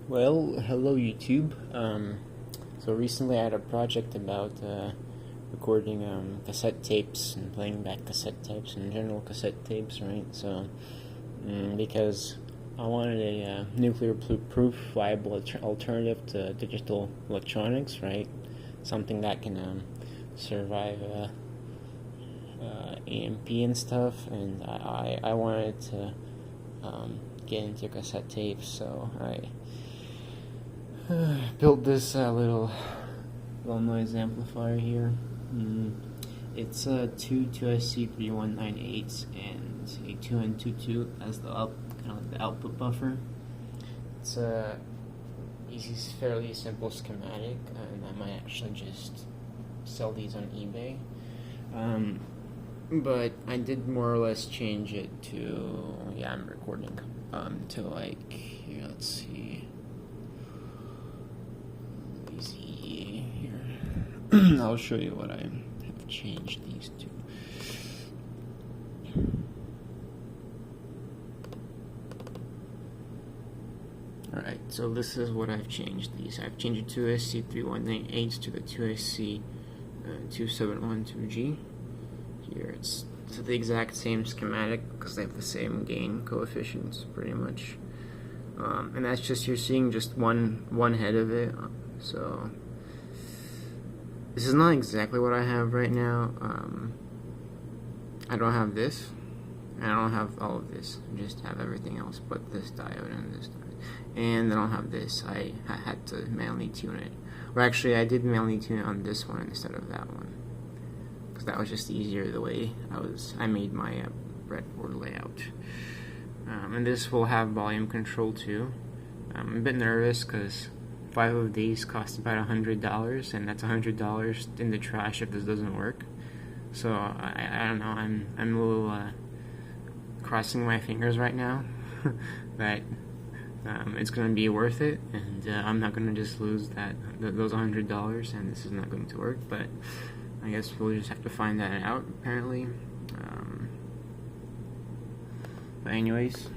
Well, hello YouTube. So recently I had a project about recording cassette tapes and playing back cassette tapes and general cassette tapes, right? So, because I wanted a nuclear-proof, viable alternative to digital electronics, right? Something that can survive EMP and stuff, and I wanted to get into cassette tapes, so I built this little noise amplifier here. It's two 2SC3198s and a 2N22 as the the output buffer. It's a fairly simple schematic, and I might actually just sell these on eBay. But I did more or less change it to I'm recording to like here. Let's see. Here. I'll show you what I have changed these to. Alright, so this is what I've changed these. I've changed the 2SC3198 to the 2SC2712G. Here it's the exact same schematic because they have the same gain coefficients pretty much. And that's just, you're seeing just one head of it. So this is not exactly what I have right now. I don't have this, and I don't have all of this. I just have everything else but this diode and this diode. And I don't have this. I had to manually tune it. Or actually, I did manually tune it on this one instead of that one, because that was just easier the way I made my breadboard layout. And this will have volume control too. I'm a bit nervous because 5 of these cost about $100, and that's $100 in the trash if this doesn't work. So I don't know. I'm a little crossing my fingers right now that it's going to be worth it, and I'm not going to just lose those $100, and this is not going to work. But I guess we'll just have to find that out apparently. But anyways.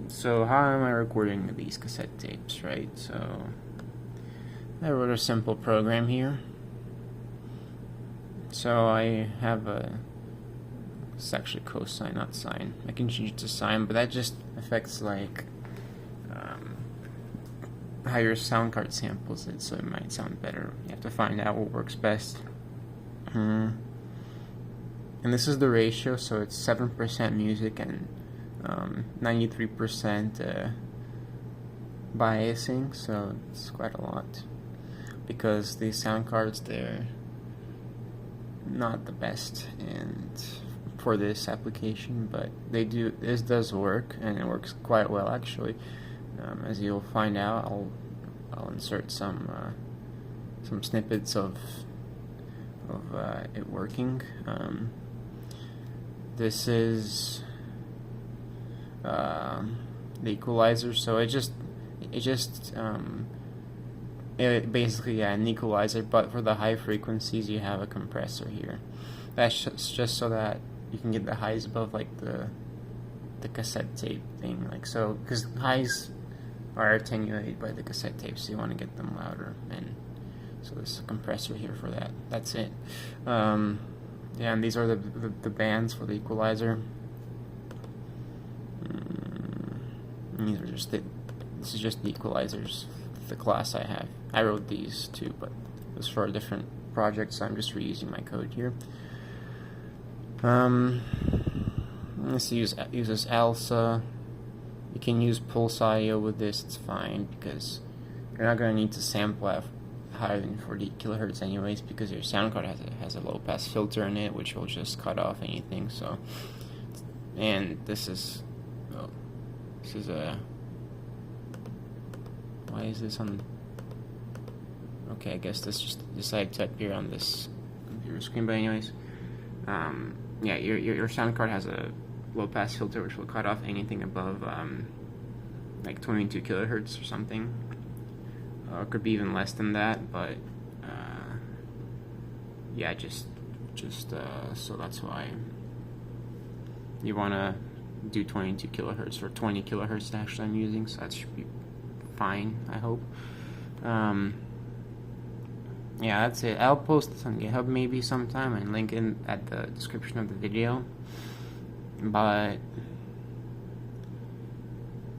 So how am I recording these cassette tapes, right? So I wrote a simple program here. So I have it's actually cosine, not sine. I can change it to sine, but that just affects like how your sound card samples it, so it might sound better. You have to find out what works best. And this is the ratio, so it's 7% music and 93% biasing, so it's quite a lot. Because these sound cards, they're not the best and for this application, but this does work, and it works quite well actually. As you'll find out, I'll insert some snippets of it working. This is the equalizer, so it basically an equalizer, but for the high frequencies you have a compressor here. That's just so that you can get the highs above like the cassette tape thing, like so, because highs are attenuated by the cassette tape, so you want to get them louder, and so there's a compressor here for that. That's it. Yeah, and these are the bands for the equalizer. These are just this is just the equalizers, the class I have. I wrote these too, but it was for a different project, so I'm just reusing my code here. Let's use this ALSA. You can use pulse audio with this, it's fine, because you're not going to need to sample at higher than 40 kilohertz anyways, because your sound card has a low pass filter in it, which will just cut off anything. So, and this is a, why is this on? Okay, I guess this just decided to appear on this computer screen. But anyways, yeah, your sound card has a low pass filter which will cut off anything above like 22 kilohertz or something. It could be even less than that, but yeah, just so that's why you want to do 22 kilohertz or 20 kilohertz actually I'm using, so that should be fine, I hope. Yeah, that's it. I'll post this on GitHub maybe sometime and link in at the description of the video. But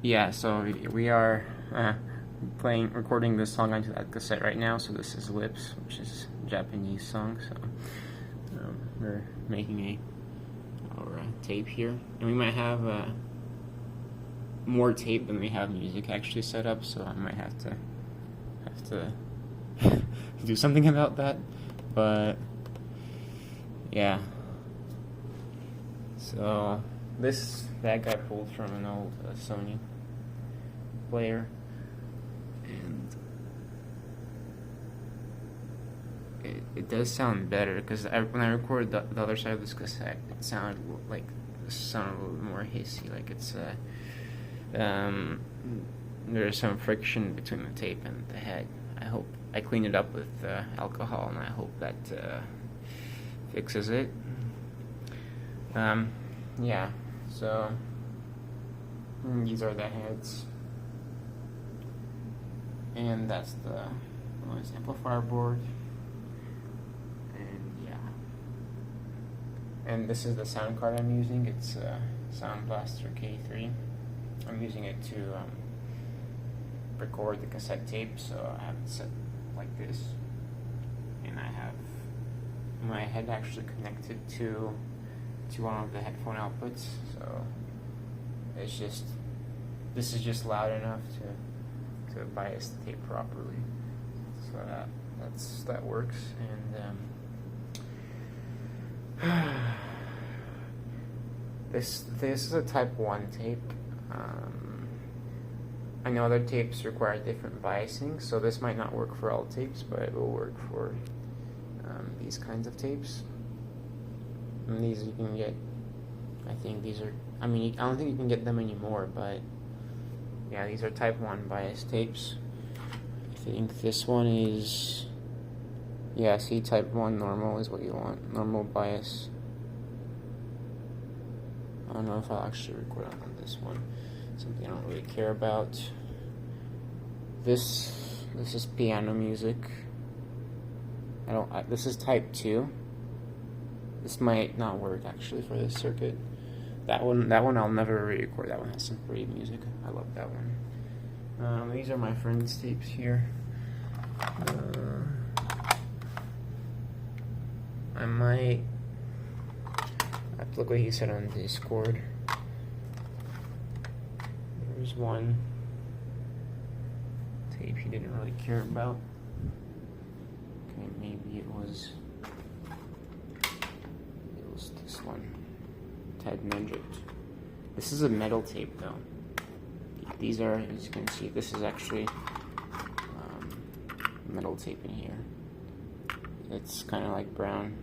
yeah, so we are recording this song onto that cassette right now. So this is Lips, which is a Japanese song. So we're making our tape here, and we might have more tape than we have music actually set up. So I might have to do something about that. But yeah. So that got pulled from an old Sony player, and it does sound better because when I recorded the other side of this cassette, it sounded a little more hissy, like it's there's some friction between the tape and the head. I hope I cleaned it up with alcohol, and I hope that fixes it. Yeah, so these are the heads, and that's the noise amplifier board, and yeah, and this is the sound card I'm using. It's Sound Blaster K3. I'm using it to record the cassette tape, so I have it set like this, and I have my head actually connected to one of the headphone outputs, so this is just loud enough to bias the tape properly, so that works. And this is a type 1 tape. I know other tapes require different biasing, so this might not work for all tapes, but it will work for these kinds of tapes. And these you can get, I think these are, I don't think you can get them anymore, but yeah, these are type 1 bias tapes. I think this one is, yeah, see, type 1 normal is what you want, normal bias. I don't know if I'll actually record on this one, something I don't really care about. This is piano music. This is type 2. This might not work actually for this circuit. That one I'll never re-record. That one has some pretty music. I love that one. These are my friend's tapes here. I might have to look what he said on Discord. There's one tape he didn't really care about. Okay, maybe it was this one, Ted Nugent. This is a metal tape though. These are, as you can see, this is actually metal tape in here. It's kind of like brown.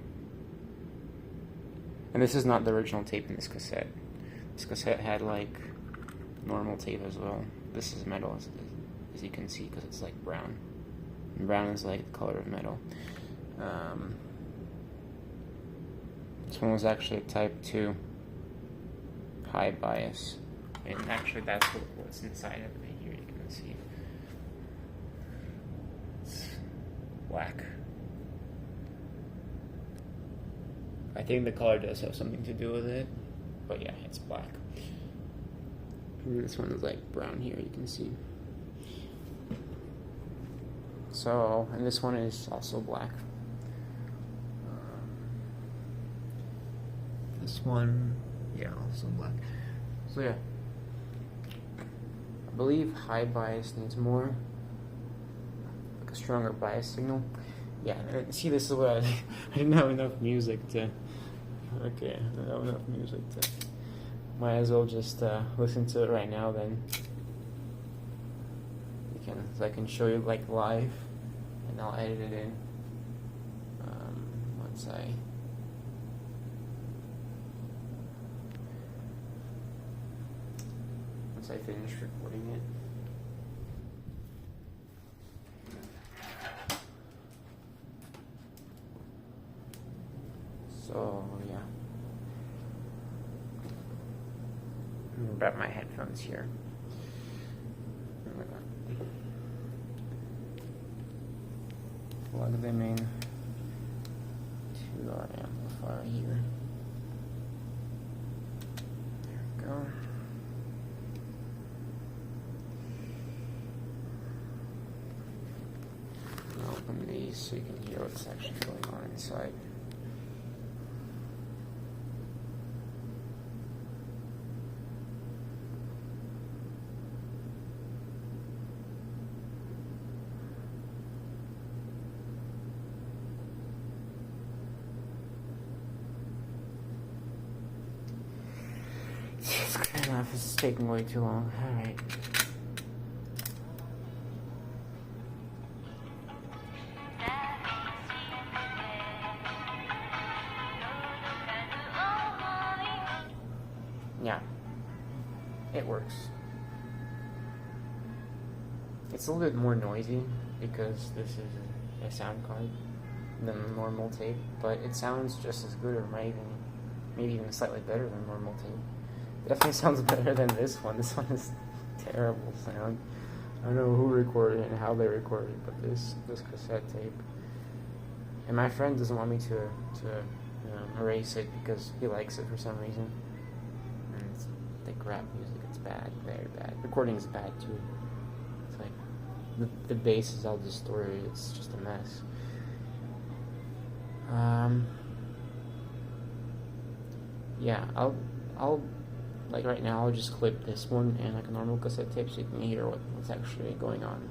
And this is not the original tape in this cassette. This cassette had like normal tape as well. This is metal, as you can see, because it's like brown. And brown is like the color of metal. This one was actually a type 2 high bias, and actually that's what's inside of it here. You can see it's black. I think the color does have something to do with it, but yeah, it's black. And this one is like brown here, you can see. So, and this one is also black. This one, yeah, also black. So yeah, I believe high bias needs more, like a stronger bias signal. Yeah, see, this is what I didn't have enough music to. Okay, I don't have enough music to. Might as well just listen to it right now. Then I can show you like live, and I'll edit it in once I finish recording it. So yeah. ones here. Plug them in to our amplifier here. There we go. I'll open these so you can hear what's actually going on inside. This is taking way too long. Alright. Yeah. It works. It's a little bit more noisy because this is a sound card than a normal tape, but it sounds just as good, or maybe even slightly better than normal tape. It definitely sounds better than this one. This one is terrible sound. I don't know who recorded it and how they recorded it, but this cassette tape. And my friend doesn't want me to erase it because he likes it for some reason. And it's like rap music. It's bad, very bad. Recording is bad too. It's like the bass is all distorted. It's just a mess. Yeah, I'll like right now, I'll just clip this one and like a normal cassette tape so you can hear what's actually going on.